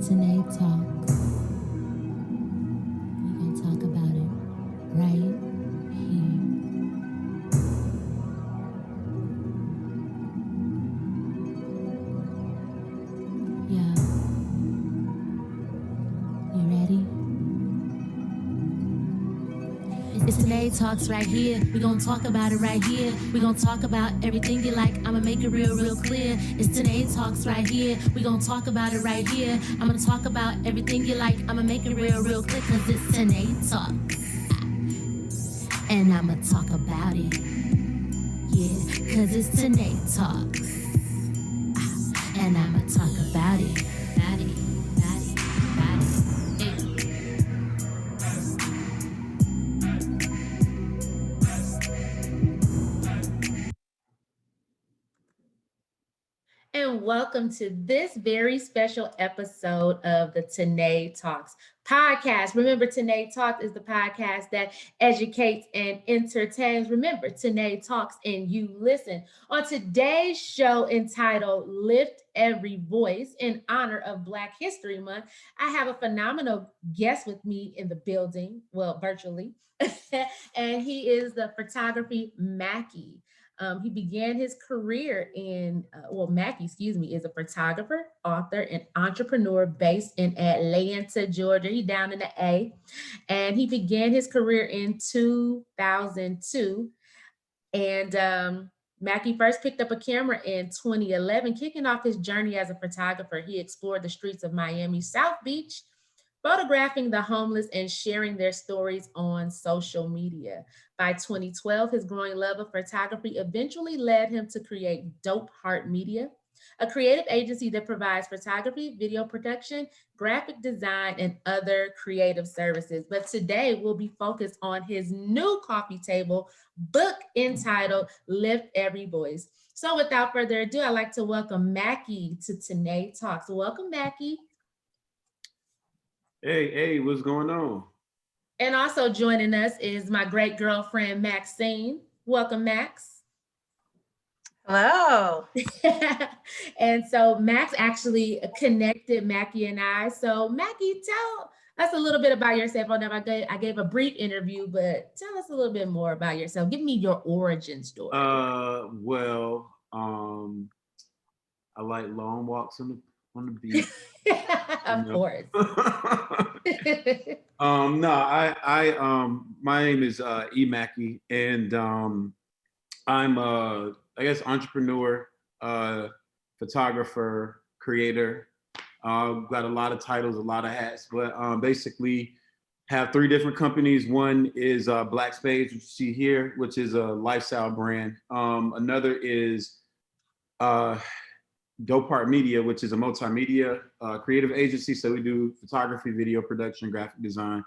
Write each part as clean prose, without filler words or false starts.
Tynee Talks. We're gonna talk about it right here. Yeah, you ready? It's Tynee Talks right here. We gon' talk about it right here. We gon' talk about everything you like. I'ma make it real clear. It's Tynee Talks right here. We gon' talk about it right here. I'ma talk about everything you like. I'ma make it real clear. Cause it's Tynee Talks. And I'ma talk about it. Yeah, cause it's Tynee Talks. And I'ma talk about it. About it. About it. About it. Yeah. And welcome to this very special episode of the Tynee Talks podcast. Remember, Tynee Talks is the podcast that educates and entertains. Remember, Tynee Talks and you listen. On today's show entitled Lift Every Voice in honor of Black History Month, I have a phenomenal guest with me in the building, well, virtually, and he is the photography Mackey. He began his career Mackey, is a photographer, author, and entrepreneur based in Atlanta, Georgia. He's down in the A. And he began his career in 2002. And Mackey first picked up a camera in 2011, kicking off his journey as a photographer. He explored the streets of Miami South Beach, photographing the homeless and sharing their stories on social media. By 2012, his growing love of photography eventually led him to create Dope Heart Media, a creative agency that provides photography, video production, graphic design, and other creative services. But today we'll be focused on his new coffee table book entitled Lift Every Voice. So without further ado, I'd like to welcome Mackey to Tynee Talks. Welcome, Mackey. Hey, what's going on? And also joining us is my great girlfriend, Maxine. Welcome, Max. Hello. And so Max actually connected Mackey and I. So Mackey, tell us a little bit about yourself. I gave a brief interview, but tell us a little bit more about yourself. Give me your origin story. I like long walks on the beach. Of course. My name is E Mackey, and I'm I guess entrepreneur, photographer, creator. Got a lot of titles, a lot of hats, but basically have 3 different companies. One is Black Spades, which you see here, which is a lifestyle brand. Another is Dope Heart Media, which is a multimedia creative agency. So we do photography, video production, graphic design,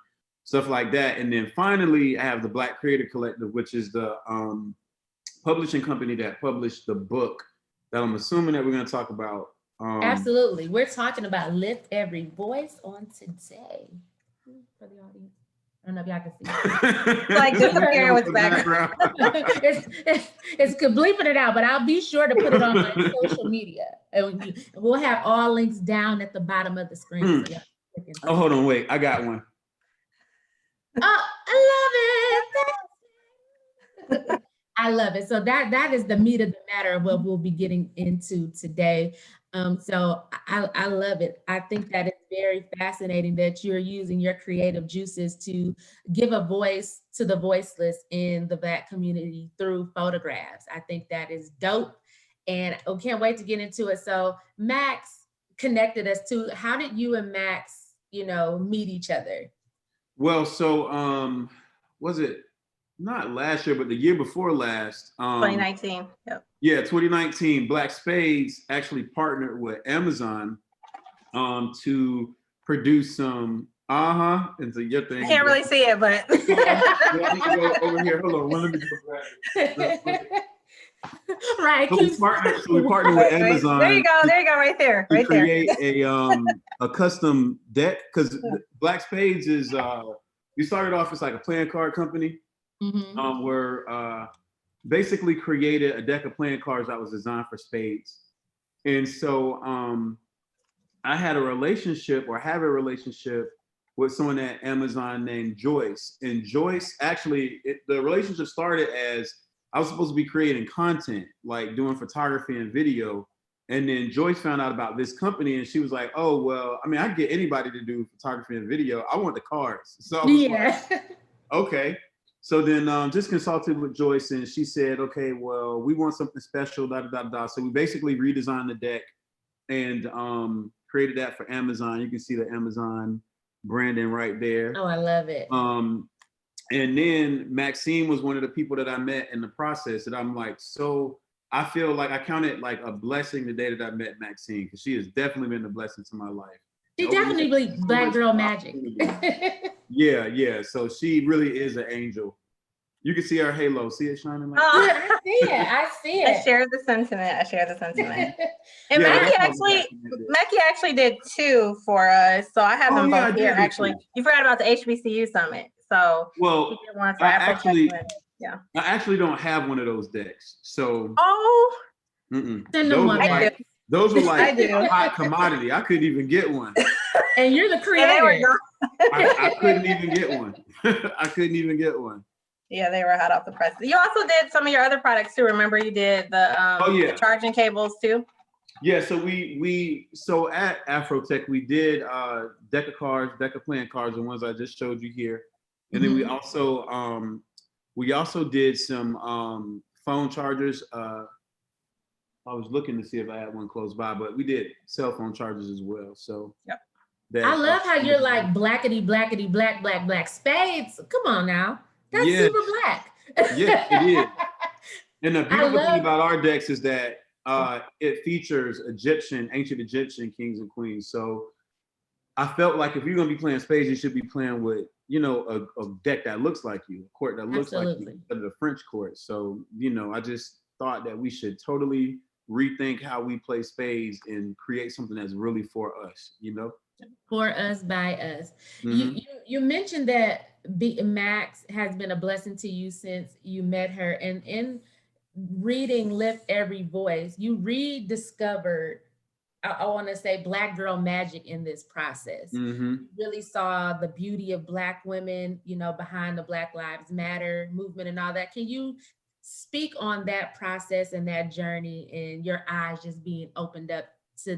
stuff like that. And then finally, I have the Black Creator Collective, which is the publishing company that published the book that I'm assuming that we're going to talk about. Absolutely. We're talking about Lift Every Voice on today. For the audience. I don't know if y'all can see. Like disappearing with the background. it's bleeping it out, but I'll be sure to put it on my social media. And we'll have all links down at the bottom of the screen. So oh, hold on, wait. I got one. Oh, I love it. I love it. So that is the meat of the matter of what we'll be getting into today. So I love it. I think that it's very fascinating that you're using your creative juices to give a voice to the voiceless in the Black community through photographs. I think that is dope, and I can't wait to get into it. So Max connected us to, how did you and Max, meet each other? Well, so was it not last year, but the year before last? 2019. Yep. Yeah, 2019. Black Spades actually partnered with Amazon to produce some. And so your thing. I can't really see it, but. Over here. Hold on. Let me go grab it. Right. So we partnered with Amazon. There you go, right there. To create a custom deck, because Black Spades is we started off as like a playing card company. Mm-hmm. Where basically created a deck of playing cards that was designed for spades. And so I had a relationship or have a relationship with someone at Amazon named Joyce. And Joyce, actually, the relationship started as I was supposed to be creating content, like doing photography and video. And then Joyce found out about this company and she was like, oh, well, I mean, I can get anybody to do photography and video. I want the cars. So I was like, okay. So then just consulted with Joyce and she said, okay, well, we want something special, da, da, da, da. So we basically redesigned the deck and created that for Amazon. You can see the Amazon branding right there. Oh, I love it. And then Maxine was one of the people that I met in the process that I'm like, so I feel like I count it like a blessing the day that I met Maxine, because she has definitely been a blessing to my life. She definitely black girl magic. Yeah. So she really is an angel. You can see her halo. See it shining like I see it. I share the sentiment. And Yeah, Mackey actually did 2 for us. So I have them both here actually. You forgot about the HBCU summit. So well, we did one for I actually don't have one of those decks. So those were like a hot commodity. I couldn't even get one. And you're the creator. I couldn't even get one. I couldn't even get one. Yeah, they were hot off the press. You also did some of your other products too. Remember you did the charging cables too? Yeah, so so at Afrotech, we did Deca cards, Deca playing cards, the ones I just showed you here. And then we also did some phone chargers. I was looking to see if I had one close by, but we did cell phone chargers as well. So I love how you're like blackety, blackety, black, black, black spades. Come on now. That's super black. Yeah, it is. And the beautiful thing about our decks is that it features ancient Egyptian kings and queens. So I felt like if you're gonna be playing spades, you should be playing with, a deck that looks like you, a court that looks like you, instead of the French court. So, I just thought that we should totally rethink how we play spades and create something that's really for us, For us, by us. You mentioned that Max has been a blessing to you since you met her. And in reading Lift Every Voice, you rediscovered, I want to say, Black girl magic in this process. You really saw the beauty of Black women, behind the Black Lives Matter movement and all that. Can you speak on that process and that journey and your eyes just being opened up to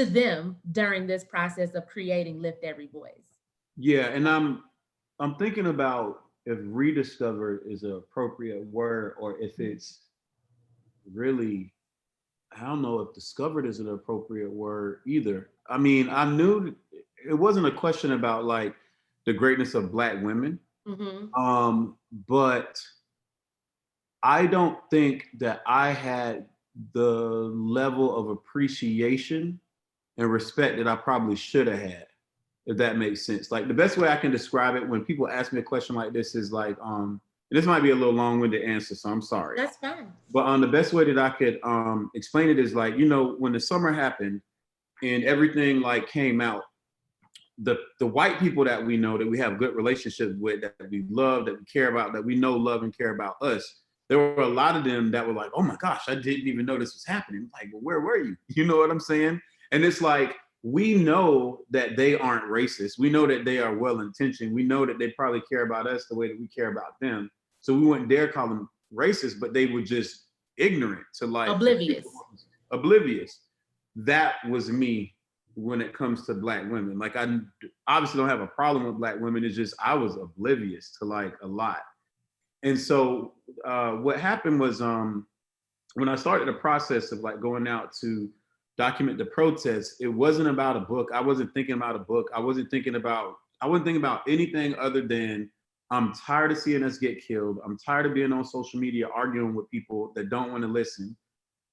them during this process of creating Lift Every Voice? Yeah, and I'm thinking about if rediscovered is an appropriate word, or if it's really, I don't know if discovered is an appropriate word either. I mean, I knew it wasn't a question about like the greatness of Black women, but I don't think that I had the level of appreciation and respect that I probably should have had, if that makes sense. Like the best way I can describe it when people ask me a question like this is like, this might be a little long-winded answer, so I'm sorry. That's fine. But the best way that I could explain it is like, when the summer happened and everything like came out, the white people that we know, that we have good relationships with, that we love, that we care about, that we know love and care about us, there were a lot of them that were like, oh my gosh, I didn't even know this was happening. Like, well, where were you? You know what I'm saying? And it's like, we know that they aren't racist. We know that they are well-intentioned. We know that they probably care about us the way that we care about them. So we wouldn't dare call them racist, but they were just ignorant to like oblivious. That was me when it comes to Black women. Like I obviously don't have a problem with Black women. It's just I was oblivious to like a lot. And so what happened was when I started the process of like going out to document the protests, it wasn't about a book. I wasn't thinking about a book. I wasn't thinking about anything other than I'm tired of seeing us get killed. I'm tired of being on social media arguing with people that don't want to listen.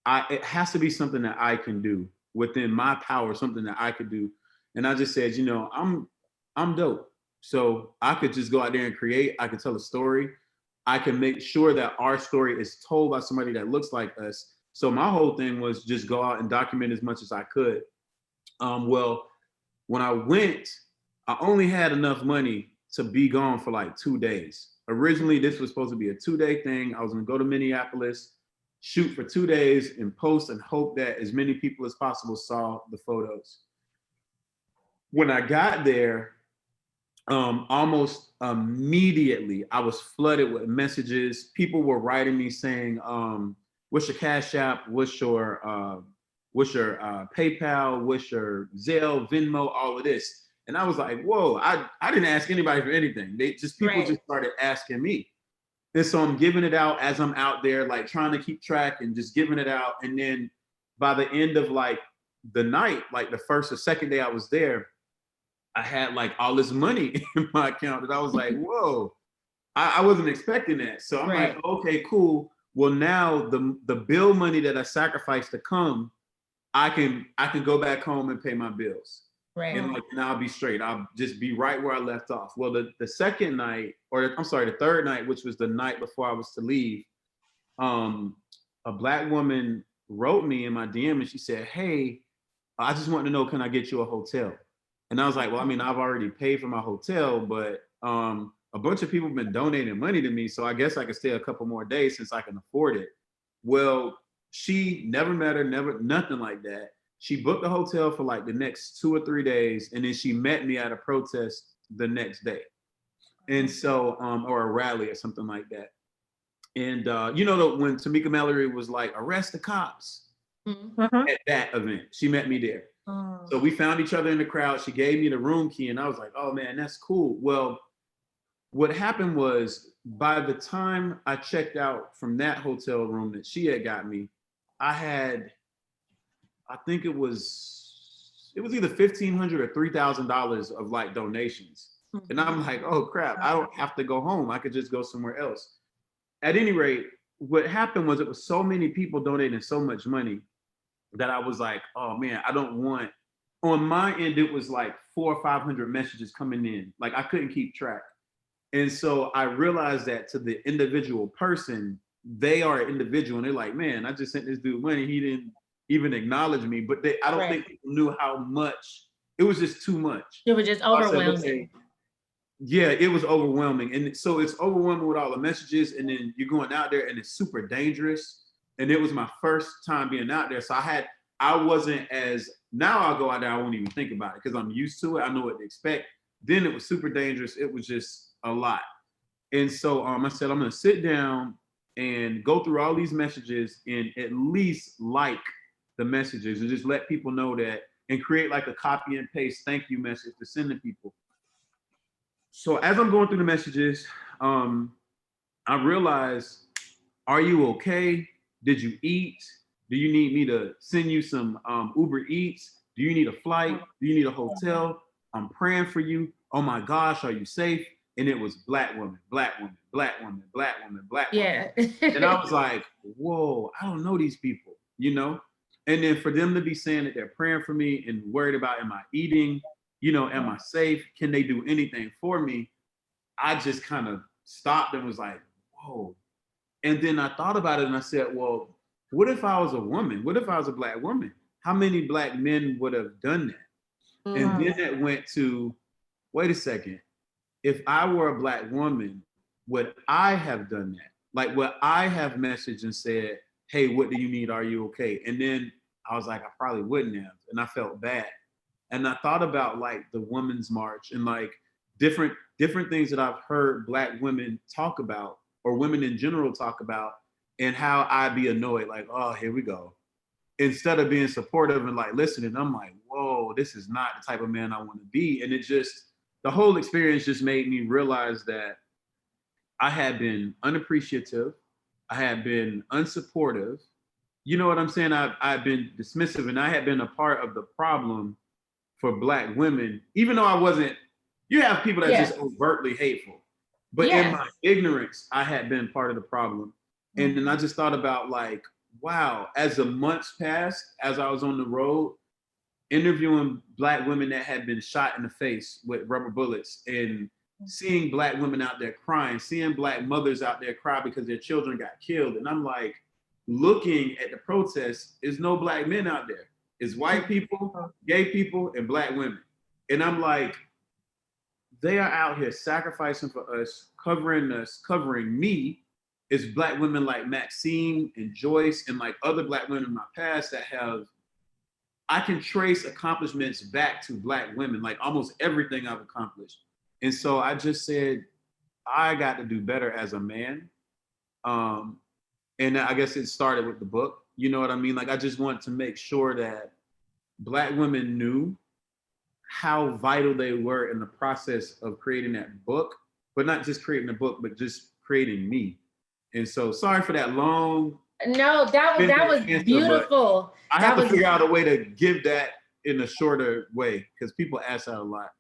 It has to be something that I can do within my power, something that I could do. And I just said, I'm dope. So I could just go out there and create. I could tell a story. I can make sure that our story is told by somebody that looks like us. So my whole thing was just go out and document as much as I could. Well, when I went, I only had enough money to be gone for like 2 days. Originally, this was supposed to be a 2-day thing. I was gonna go to Minneapolis, shoot for 2 days and post and hope that as many people as possible saw the photos. when I got there, almost immediately I was flooded with messages. People were writing me saying, what's your Cash App? What's your PayPal? What's your Zelle, Venmo, all of this? And I was like, whoa, I didn't ask anybody for anything. People just started asking me. And so I'm giving it out as I'm out there, like trying to keep track and just giving it out. And then by the end of like the night, like the first or second day I was there, I had like all this money in my account that I was like, whoa, I wasn't expecting that. So I'm like, okay, cool. Well, now the bill money that I sacrificed to come, I can go back home and pay my bills. Right. And like, and I'll be straight. I'll just be right where I left off. Well, the second night, or I'm sorry, the third night, which was the night before I was to leave, a Black woman wrote me in my DM and she said, hey, I just want to know, can I get you a hotel? And I was like, well, I mean, I've already paid for my hotel, but a bunch of people have been donating money to me. So I guess I could stay a couple more days since I can afford it. Well, she never met her, never, nothing like that. She booked a hotel for like the next 2 or 3 days. And then she met me at a protest the next day. And so, or a rally or something like that. And you know, when Tamika Mallory was like, arrest the cops at that event, she met me there. So we found each other in the crowd. She gave me the room key and I was like, oh man, that's cool. Well, what happened was by the time I checked out from that hotel room that she had got me, I think it was either $1,500 or $3,000 of like donations. And I'm like, oh crap, I don't have to go home. I could just go somewhere else. At any rate, what happened was it was so many people donating so much money that I was like, oh man, I don't want, on my end, it was like 400 or 500 messages coming in. Like I couldn't keep track. And so I realized that to the individual person, they are an individual and they're like, man, I just sent this dude money. He didn't even acknowledge me, but I don't think people knew how much, it was just too much. It was just overwhelming. Said, okay, yeah, it was overwhelming. And so it's overwhelming with all the messages and then you're going out there and it's super dangerous. And it was my first time being out there. So I wasn't as, now I'll go out there, I won't even think about it because I'm used to it. I know what to expect. Then it was super dangerous. It was just a lot. And so I said, I'm going to sit down and go through all these messages and at least like the messages and just let people know that and create like a copy and paste thank you message to send to people. So as I'm going through the messages, I realized, are you okay? Did you eat? Do you need me to send you some Uber Eats? Do you need a flight? Do you need a hotel? I'm praying for you. Oh my gosh, are you safe? And it was Black woman, Black woman, Black woman, Black woman, Black woman. Yeah. And I was like, whoa, I don't know these people, you know? And then for them to be saying that they're praying for me and worried about, am I eating? You know, am I safe? Can they do anything for me? I just kind of stopped and was like, whoa. And then I thought about it and I said, well, what if I was a woman? What if I was a Black woman? How many Black men would have done that? And then it went to, wait a second. If I were a Black woman, would I have done that? Like, would I have messaged and said, hey, what do you need? Are you okay? And then I was like, I probably wouldn't have. And I felt bad. And I thought about like the Women's March and like different things that I've heard Black women talk about or women in general talk about and how I'd be annoyed, like, oh, here we go. Instead of being supportive and like listening, I'm like, whoa, this is not the type of man I want to be. And it just, the whole experience just made me realize that I had been unappreciative. I had been unsupportive. You know what I'm saying? I've been dismissive and I had been a part of the problem for Black women, even though I wasn't, you have people that just overtly hateful. But in my ignorance, I had been part of the problem. And then I just thought about like, wow, as the months passed, as I was on the road, interviewing Black women that had been shot in the face with rubber bullets and seeing Black women out there crying, seeing Black mothers out there cry because their children got killed. And I'm like, looking at the protests, there's no Black men out there. It's white people, gay people, and Black women. And I'm like, they are out here sacrificing for us, covering me. It's Black women like Maxine and Joyce and like other Black women in my past that have I can trace accomplishments back to Black women, like almost everything I've accomplished. And so I just said, I got to do better as a man. And I guess it started with the book. You know what I mean? Like, I just wanted to make sure that Black women knew how vital they were in the process of creating that book, but not just creating the book, but just creating me. And so, sorry for that long. No, that was answer, beautiful. I have to figure out a way to give that in a shorter way because people ask that a lot.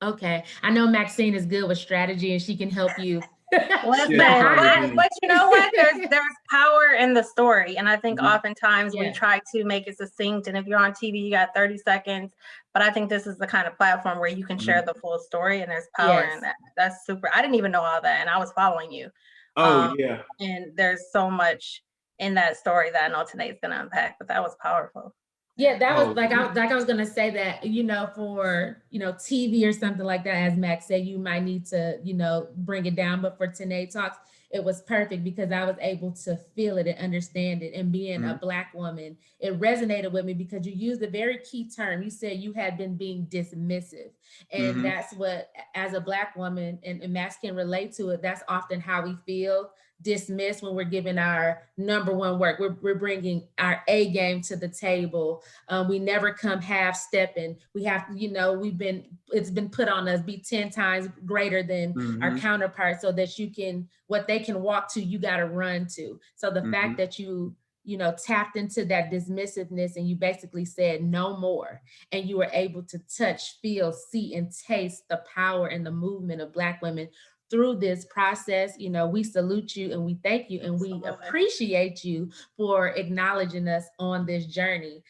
Okay, I know Maxine is good with strategy and she can help you. But you know what? There's power in the story, and I think oftentimes we try to make it succinct. And if you're on TV, you got 30 seconds. But I think this is the kind of platform where you can share the full story, and there's power in that. That's super. I didn't even know all that, and I was following you. And there's so much in that story that I know Tynee's gonna unpack. But that was powerful. Yeah, that was I was gonna say that, you know, for, you know, TV or something like that, as Max said, you might need to, you know, bring it down. But for Tynee Talks, it was perfect because I was able to feel it and understand it. And being a Black woman, it resonated with me because you used a very key term. You said you had been being dismissive. And that's what, as a Black woman, and Max can relate to it, that's often how we feel. Dismissed when we're giving our number one work. We're bringing our A game to the table. We never come half stepping. We have, you know, it's been put on us, be 10 times greater than our counterparts, so that you can, what they can walk to, you got to run to. So the fact that you know, tapped into that dismissiveness and you basically said no more, and you were able to touch, feel, see, and taste the power and the movement of Black women through this process. You know, we salute you and we thank you and we appreciate you for acknowledging us on this journey.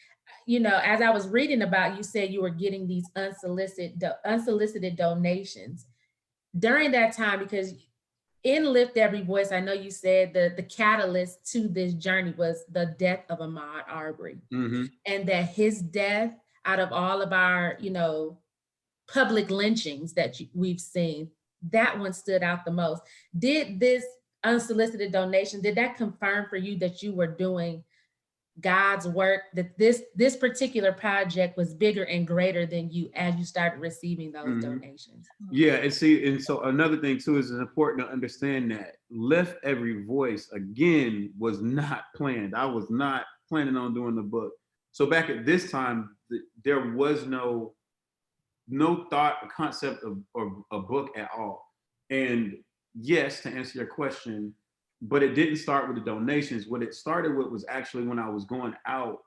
You know, as I was reading about, you said you were getting these unsolicited donations during that time, because in Lift Every Voice, I know you said the catalyst to this journey was the death of Ahmad Arbery, and that his death, out of all of our, you know, public lynchings that we've seen, that one stood out the most. Did this unsolicited donation, did that confirm for you that you were doing God's work, that this particular project was bigger and greater than you as you started receiving those donations? Yeah, and so another thing too is it's important to understand that Lift Every Voice, again, was not planned. I was not planning on doing the book. So back at this time, there was no thought or concept of a book at all. And yes, to answer your question, but it didn't start with the donations. What it started with was actually when I was going out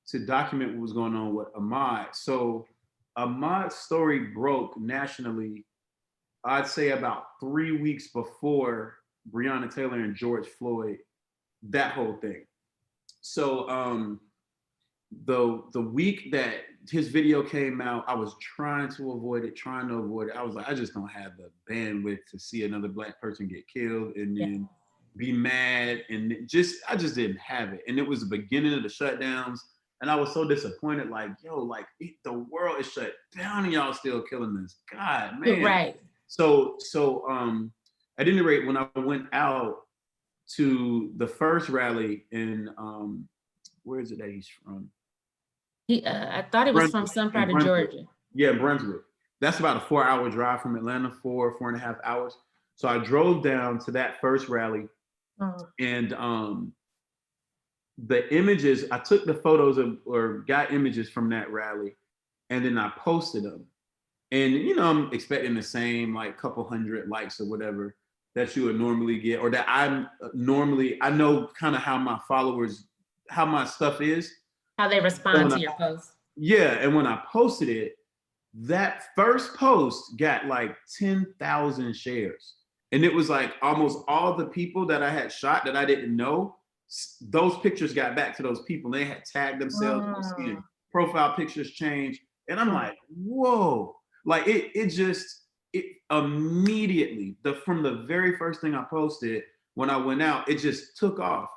to document what was going on with Ahmad. So Ahmad's story broke nationally, I'd say about 3 weeks before Breonna Taylor and George Floyd, that whole thing. So the week that his video came out, I was trying to avoid it. I was like, I just don't have the bandwidth to see another Black person get killed and then be mad, and I just didn't have it. And it was the beginning of the shutdowns, and I was so disappointed. Like, yo, like the world is shut down and y'all still killing us. God, man. Right. So at any rate, when I went out to the first rally in where is it that he's from? I thought it was from some part of Georgia. Yeah, Brunswick. That's about a 4-hour drive from Atlanta, 4.5 hours. So I drove down to that first rally, and the images, I took the photos or got images from that rally, and then I posted them. And, you know, I'm expecting the same, like, couple hundred likes or whatever that you would normally get, or that I know kind of how my followers, how my stuff is. How they respond to your posts. Yeah, and when I posted it, that first post got like 10,000 shares. And it was like almost all the people that I had shot that I didn't know, those pictures got back to those people. They had tagged themselves, seeing profile pictures change. And I'm like, whoa. Like it immediately, from the very first thing I posted, when I went out, it just took off.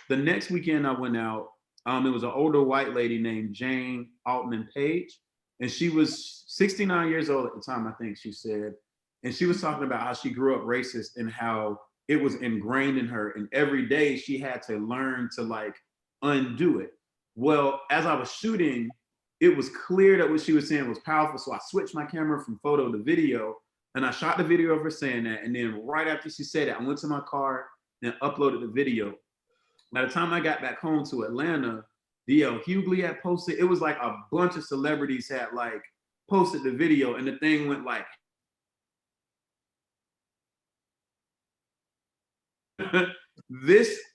The next weekend I went out, it was an older white lady named Jane Altman Page. And she was 69 years old at the time, I think she said. And she was talking about how she grew up racist and how it was ingrained in her. And every day she had to learn to like undo it. Well, as I was shooting it was clear that what she was saying was powerful. So I switched my camera from photo to video, and I shot the video of her saying that. And then right after she said it, I went to my car and uploaded the video. By the time I got back home to Atlanta, D.L. Hughley had posted, it was like a bunch of celebrities had like posted the video, and the thing went like,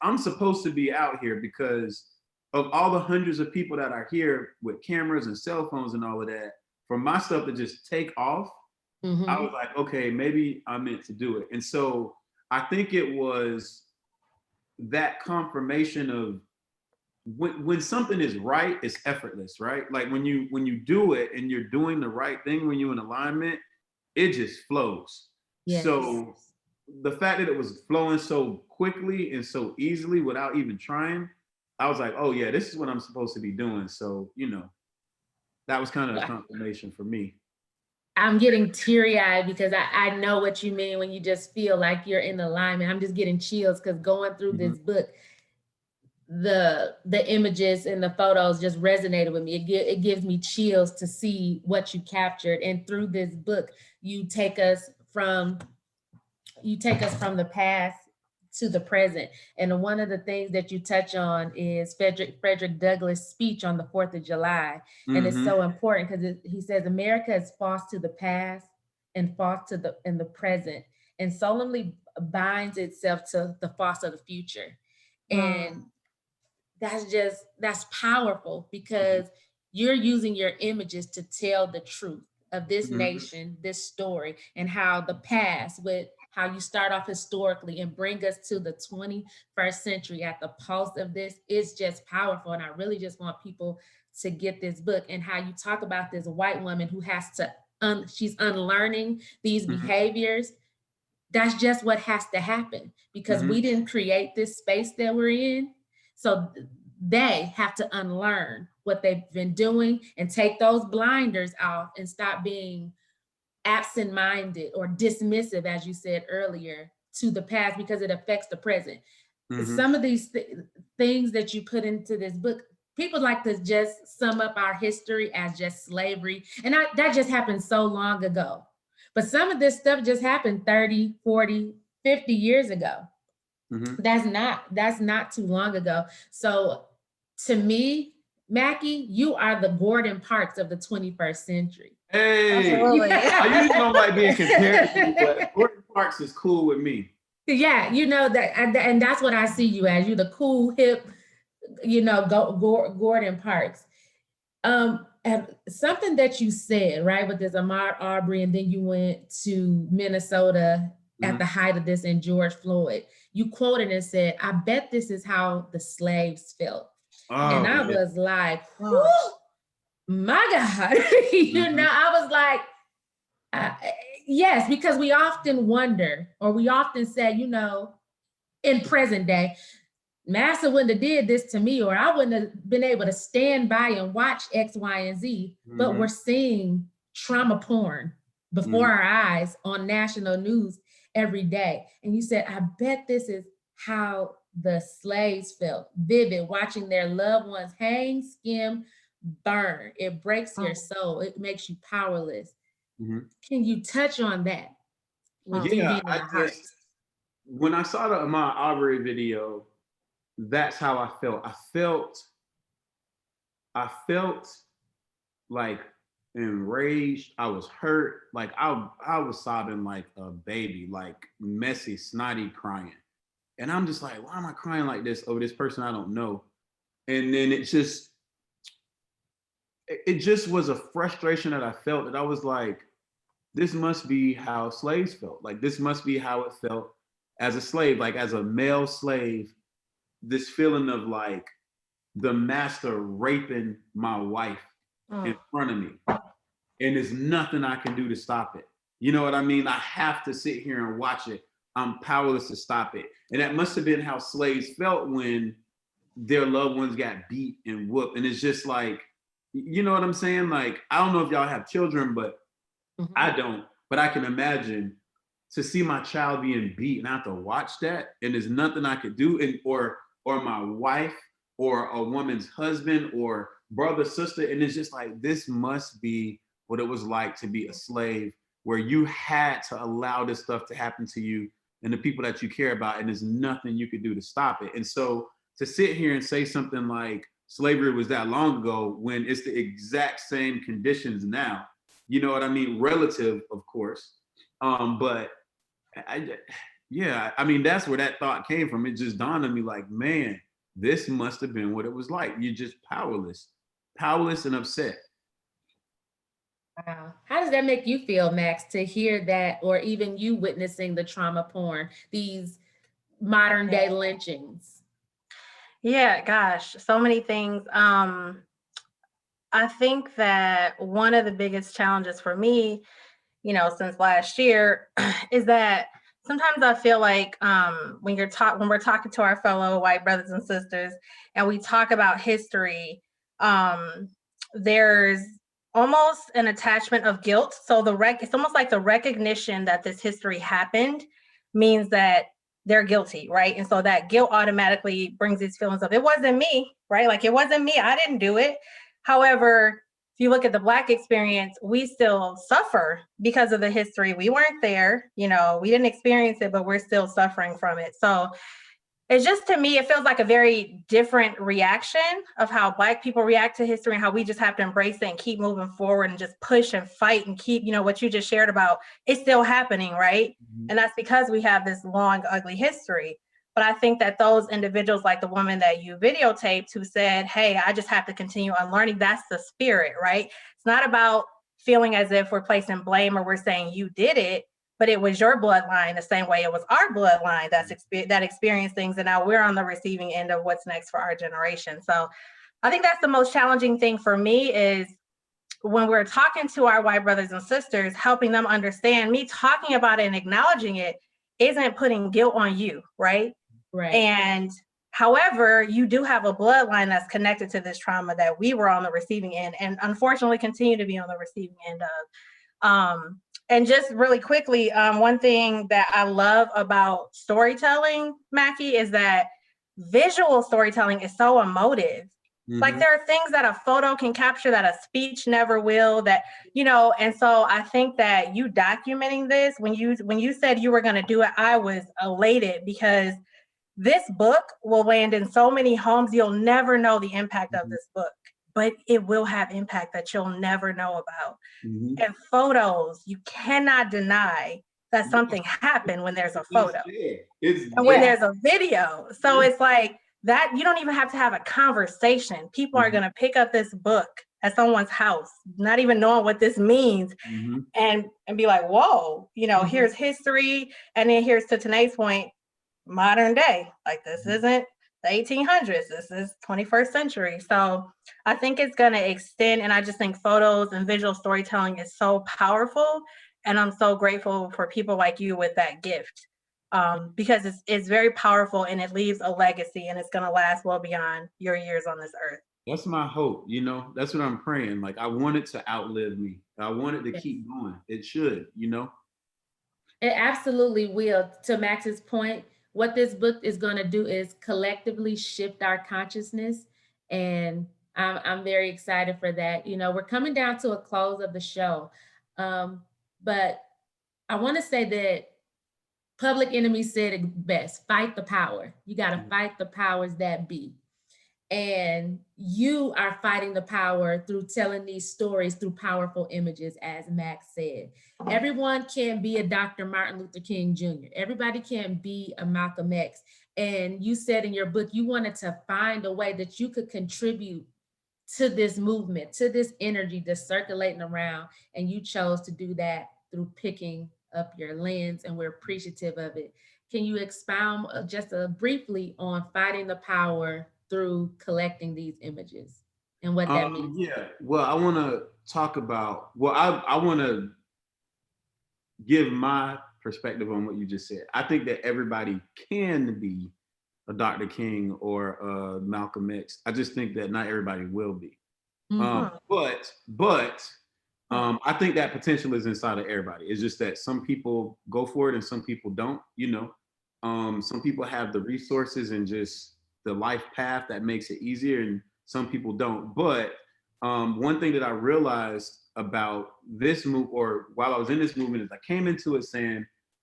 I'm supposed to be out here because of all the hundreds of people that are here with cameras and cell phones and all of that. For my stuff to just take off, I was like, okay, maybe I'm meant to do it. And so I think it was that confirmation of when something is right, it's effortless, right? Like when you do it and you're doing the right thing, when you're in alignment, it just flows. Yes. So the fact that it was flowing so quickly and so easily without even trying, I was like, oh yeah, this is what I'm supposed to be doing. So, that was kind of a confirmation for me. I'm getting teary-eyed because I know what you mean when you just feel like you're in alignment. I'm just getting chills because going through this book, the images and the photos just resonated with me. It gives me chills to see what you captured. And through this book, you take us from the past to the present. And one of the things that you touch on is Frederick Douglass' speech on the 4th of July. And it's so important because he says, America is false to the past and false in the present, and solemnly binds itself to the false of the future. And that's powerful because you're using your images to tell the truth of this nation, this story, and how the past, with how you start off historically and bring us to the 21st century at the pulse of this, is just powerful. And I really just want people to get this book, and how you talk about this white woman who has to, she's unlearning these behaviors. That's just what has to happen because we didn't create this space that we're in. So they have to unlearn what they've been doing and take those blinders off and stop being absent-minded or dismissive, as you said earlier, to the past, because it affects the present. Some of these things that you put into this book, people like to just sum up our history as just slavery. And that just happened so long ago. But some of this stuff just happened 30, 40, 50 years ago. That's not too long ago. So to me, Mackey, you are the Gordon Parks of the 21st century. Hey, I usually don't like being compared to you, but Gordon Parks is cool with me. Yeah, that, and that's what I see you as. You're the cool, hip, Gordon Parks. And something that you said, right, with this Ahmad Arbery, and then you went to Minnesota at the height of this and George Floyd. You quoted and said, "I bet this is how the slaves felt." And I was like, my God, I was like, yes, because we often wonder, or we often say, in present day, Massa wouldn't have did this to me, or I wouldn't have been able to stand by and watch X, Y, and Z. But we're seeing trauma porn before our eyes on national news every day. And you said, I bet this is how the slaves felt, vivid, watching their loved ones hang, skim, burn. It breaks your soul. It makes you powerless. Can you touch on that? Yeah, when I saw the Ahmad Arbery video, that's how I felt. I felt like enraged. I was hurt. Like I was sobbing like a baby, like messy, snotty crying. And I'm just like, why am I crying like this over this person I don't know? And then it just was a frustration that I felt, that I was like, this must be how slaves felt. Like, this must be how it felt as a slave, like as a male slave, this feeling of like the master raping my wife in front of me. And there's nothing I can do to stop it. You know what I mean? I have to sit here and watch it. I'm powerless to stop it. And that must have been how slaves felt when their loved ones got beat and whooped. And it's just like, you know what I'm saying? Like, I don't know if y'all have children, but I don't. But I can imagine to see my child being beat and I have to watch that, and there's nothing I could do, and or my wife or a woman's husband or brother, sister, and it's just like, this must be what it was like to be a slave, where you had to allow this stuff to happen to you and the people that you care about, and there's nothing you could do to stop it. And so to sit here and say something like slavery was that long ago when it's the exact same conditions now, you know what I mean? Relative, of course. But I mean, that's where that thought came from. It just dawned on me like, man, this must have been what it was like. You're just powerless and upset. Wow. How does that make you feel, Max, to hear that, or even you witnessing the trauma porn, these modern day lynchings? Yeah, gosh, so many things. I think that one of the biggest challenges for me, since last year, is that sometimes I feel like when we're talking to our fellow white brothers and sisters, and we talk about history, there's almost an attachment of guilt. So it's almost like the recognition that this history happened means that they're guilty, right? And so that guilt automatically brings these feelings of, it wasn't me, right? Like, it wasn't me, I didn't do it. However, if you look at the Black experience, we still suffer because of the history. We weren't there, we didn't experience it, but we're still suffering from it. So it's just, to me, it feels like a very different reaction of how Black people react to history, and how we just have to embrace it and keep moving forward and just push and fight and keep, what you just shared about, it's still happening, right? Mm-hmm. And that's because we have this long, ugly history. But I think that those individuals, like the woman that you videotaped who said, hey, I just have to continue unlearning, that's the spirit, right? It's not about feeling as if we're placing blame or we're saying you did it, but it was your bloodline the same way it was our bloodline that experienced things. And now we're on the receiving end of what's next for our generation. So I think that's the most challenging thing for me, is when we're talking to our white brothers and sisters, helping them understand, me talking about it and acknowledging it isn't putting guilt on you, right? Right. And however, you do have a bloodline that's connected to this trauma that we were on the receiving end, and unfortunately continue to be on the receiving end of. And just really quickly, one thing that I love about storytelling, Mackey, is that visual storytelling is so emotive. Mm-hmm. Like, there are things that a photo can capture that a speech never will, that, and so I think that you documenting this, when you said you were going to do it, I was elated, because this book will land in so many homes. You'll never know the impact of this book, but it will have impact that you'll never know about. Mm-hmm. And photos, you cannot deny that something happened when there's a photo and when there's a video. So it's like that, you don't even have to have a conversation. People are going to pick up this book at someone's house, not even knowing what this means, and be like, whoa, here's history. And then here's, to Tynee's point, modern day. Like, this isn't the 1800s, this is 21st century. So I think it's going to extend, and I just think photos and visual storytelling is so powerful, and I'm so grateful for people like you with that gift, because it's very powerful, and it leaves a legacy, and it's going to last well beyond your years on this earth. That's my hope, that's what I'm praying. Like, I want it to outlive me. I want it to keep going. It should, It absolutely will. To Max's point, what this book is going to do is collectively shift our consciousness. And I'm very excited for that. We're coming down to a close of the show. But I want to say that Public Enemy said it best: fight the power. You got to fight the powers that be. And you are fighting the power through telling these stories through powerful images, as Max said. Everyone can be a Dr. Martin Luther King Jr. Everybody can be a Malcolm X. And you said in your book, you wanted to find a way that you could contribute to this movement, to this energy that's circulating around. And you chose to do that through picking up your lens, and we're appreciative of it. Can you expound just briefly on fighting the power through collecting these images and what that means? Yeah, well, I want to talk about, I want to give my perspective on what you just said. I think that everybody can be a Dr. King or a Malcolm X. I just think that not everybody will be. But I think that potential is inside of everybody. It's just that some people go for it and some people don't, some people have the resources and just the life path that makes it easier, and some people don't. But one thing that I realized about this move, or while I was in this movement, is I came into it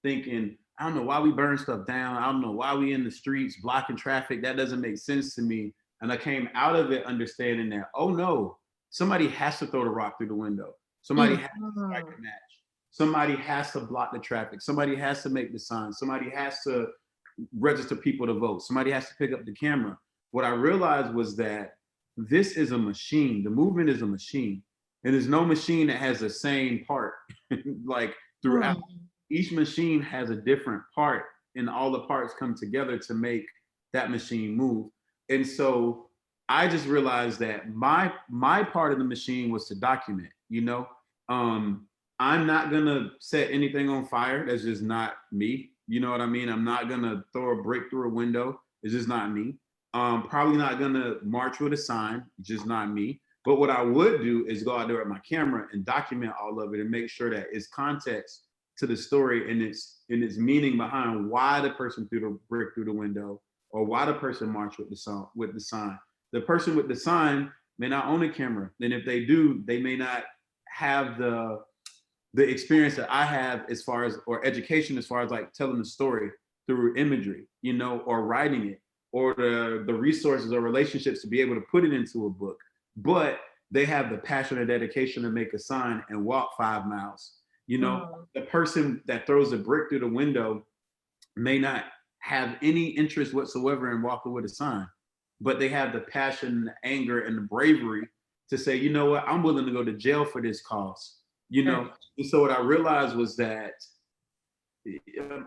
thinking, I don't know why we burn stuff down. I don't know why we in the streets blocking traffic. That doesn't make sense to me. And I came out of it understanding that, oh no, somebody has to throw the rock through the window. Somebody has to strike a match. Somebody has to block the traffic. Somebody has to make the sign. Somebody has to register people to vote. Somebody has to pick up the camera. What I realized was that this is a machine. The movement is a machine. And there's no machine that has the same part. Like throughout, each machine has a different part, and all the parts come together to make that machine move. And so I just realized that my part of the machine was to document, you know. I'm not gonna set anything on fire. That's just not me. You know what I mean? I'm not gonna throw a brick through a window. It's just not me. Probably not gonna march with a sign. Just not me. But what I would do is go out there with my camera and document all of it and make sure that it's context to the story and its meaning behind why the person threw the brick through the window or why the person marched with the sign. The person with the sign may not own a camera. And if they do, they may not have the experience that I have as far as, or education as far as like telling the story through imagery, you know, or writing it, or the resources or relationships to be able to put it into a book. But they have the passion or dedication to make a sign and walk 5 miles. You know, the person that throws a brick through the window may not have any interest whatsoever in walking with a sign, but they have the passion, the anger, and the bravery to say, you know what, I'm willing to go to jail for this cause, you know? And so what I realized was that,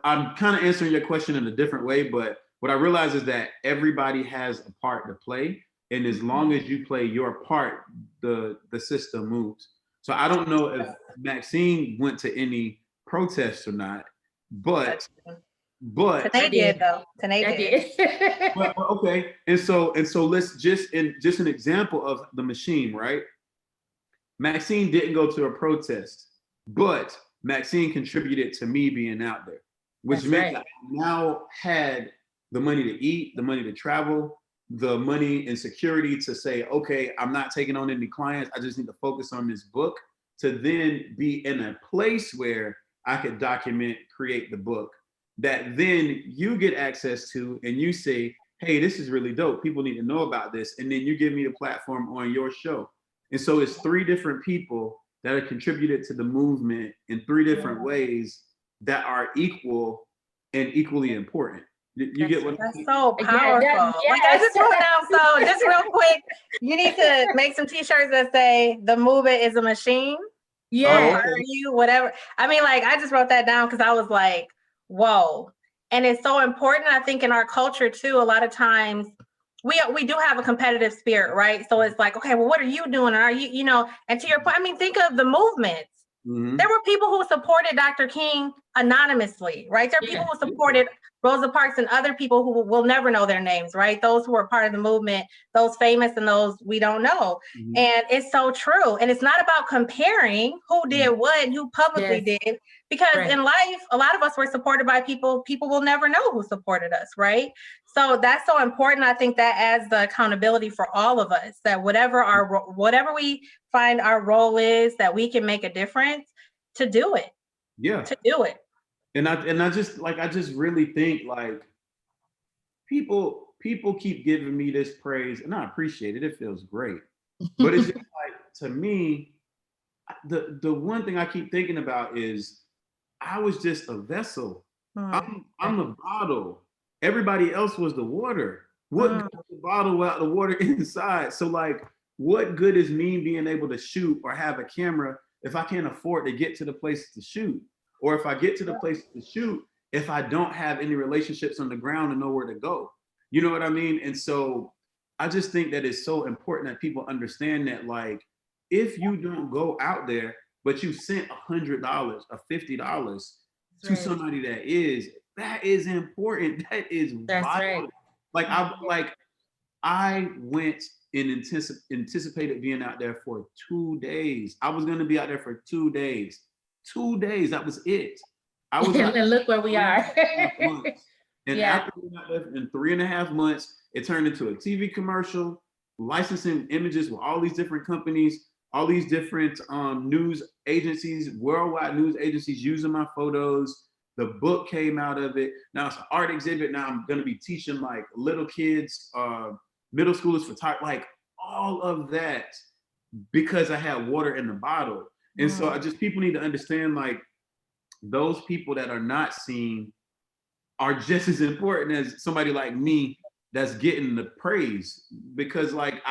I'm kind of answering your question in a different way, but what I realized is that everybody has a part to play. And as long as you play your part, the system moves. So I don't know if Maxine went to any protests or not, but Tynee did though. Tynee did. Well, okay, and so let's just an example of the machine, right? Maxine didn't go to a protest, but Maxine contributed to me being out there, which meant that I now had the money to eat, the money to travel, the money and security to say, okay, I'm not taking on any clients. I just need to focus on this book, to then be in a place where I could document, create the book that then you get access to, and you say, hey, this is really dope. People need to know about this. And then you give me the platform on your show. And so it's 3 different people that have contributed to the movement in 3 different ways that are equal and equally important. You get what? That's so powerful. Like I just wrote down. So just real quick, you need to make some T-shirts that say "The movement is a machine." Yeah. You whatever. I mean, like I just wrote that down because I was like, whoa. And it's so important. I think in our culture too. A lot of times we do have a competitive spirit, right? So it's like, okay, well, what are you doing? Or are you, you know? And to your point, I mean, think of the movements. There were people who supported Dr. King anonymously, right? There are people who supported Rosa Parks and other people who will never know their names, right? Those who are part of the movement, those famous and those we don't know. And it's so true. And it's not about comparing who did what and who publicly did, because in life, a lot of us were supported by people will never know who supported us, right? So that's so important. I think that adds the accountability for all of us, that whatever we find our role is, that we can make a difference, to do it. Yeah. To do it. And I just really think like people keep giving me this praise, and I appreciate it. It feels great. But it's just like, to me, the one thing I keep thinking about is I was just a vessel. I'm the bottle. Everybody else was the water. What good is the bottle without the water inside? So like, what good is me being able to shoot or have a camera if I can't afford to get to the place to shoot? Or if I get to the place to shoot, if I don't have any relationships on the ground and know where to go. You know what I mean? And so I just think that it's so important that people understand that, like, if you don't go out there, but you sent $100 or $50 to somebody that is important. That is vital. Like I went and anticipated being out there for 2 days. I was going to be out there for 2 days. 2 days, that was it. I was and look where we are. And after being out there in 3.5 months, it turned into a TV commercial. licensing images with all these different companies, all these different news agencies, worldwide news agencies using my photos. The book came out of it. Now it's an art exhibit. Now I'm gonna be teaching like little kids, middle schoolers photography, like all of that because I had water in the bottle. And so I just, people need to understand, like, those people that are not seen are just as important as somebody like me that's getting the praise, because like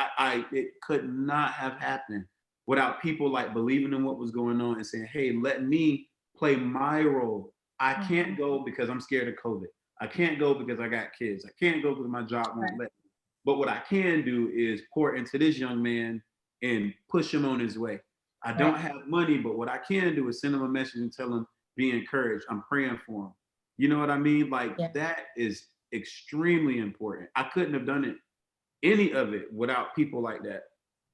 it could not have happened without people like believing in what was going on and saying, hey, let me play my role. I can't go because I'm scared of COVID. I can't go because I got kids. I can't go because my job won't let me. But what I can do is pour into this young man and push him on his way. I don't have money, but what I can do is send him a message and tell him, be encouraged. I'm praying for him. You know what I mean? Like that is extremely important. I couldn't have done it, any of it, without people like that.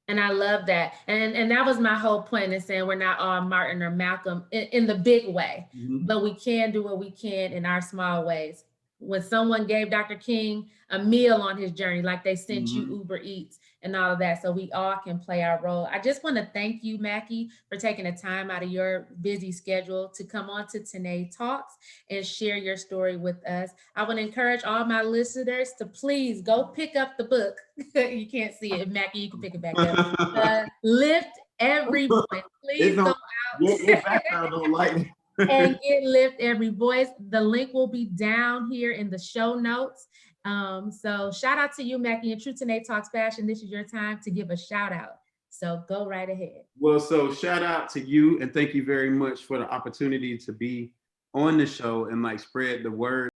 And I love that. And that was my whole point in saying we're not all Martin or Malcolm in the big way, but we can do what we can in our small ways. When someone gave Dr. King a meal on his journey, like they sent you Uber Eats and all of that, so we all can play our role. I just want to thank you, Mackey, for taking the time out of your busy schedule to come on to Tynee Talks and share your story with us. I want to encourage all my listeners to please go pick up the book. You can't see it, Mackey, you can pick it back up. Lift Every Voice. Please go out. Your background don't like me. And get Lift Every Voice. The link will be down here in the show notes. So shout out to you, Mackey. In true Tynee Talks fashion, this is your time to give a shout out. So go right ahead. Well, so shout out to you and thank you very much for the opportunity to be on the show and like spread the word.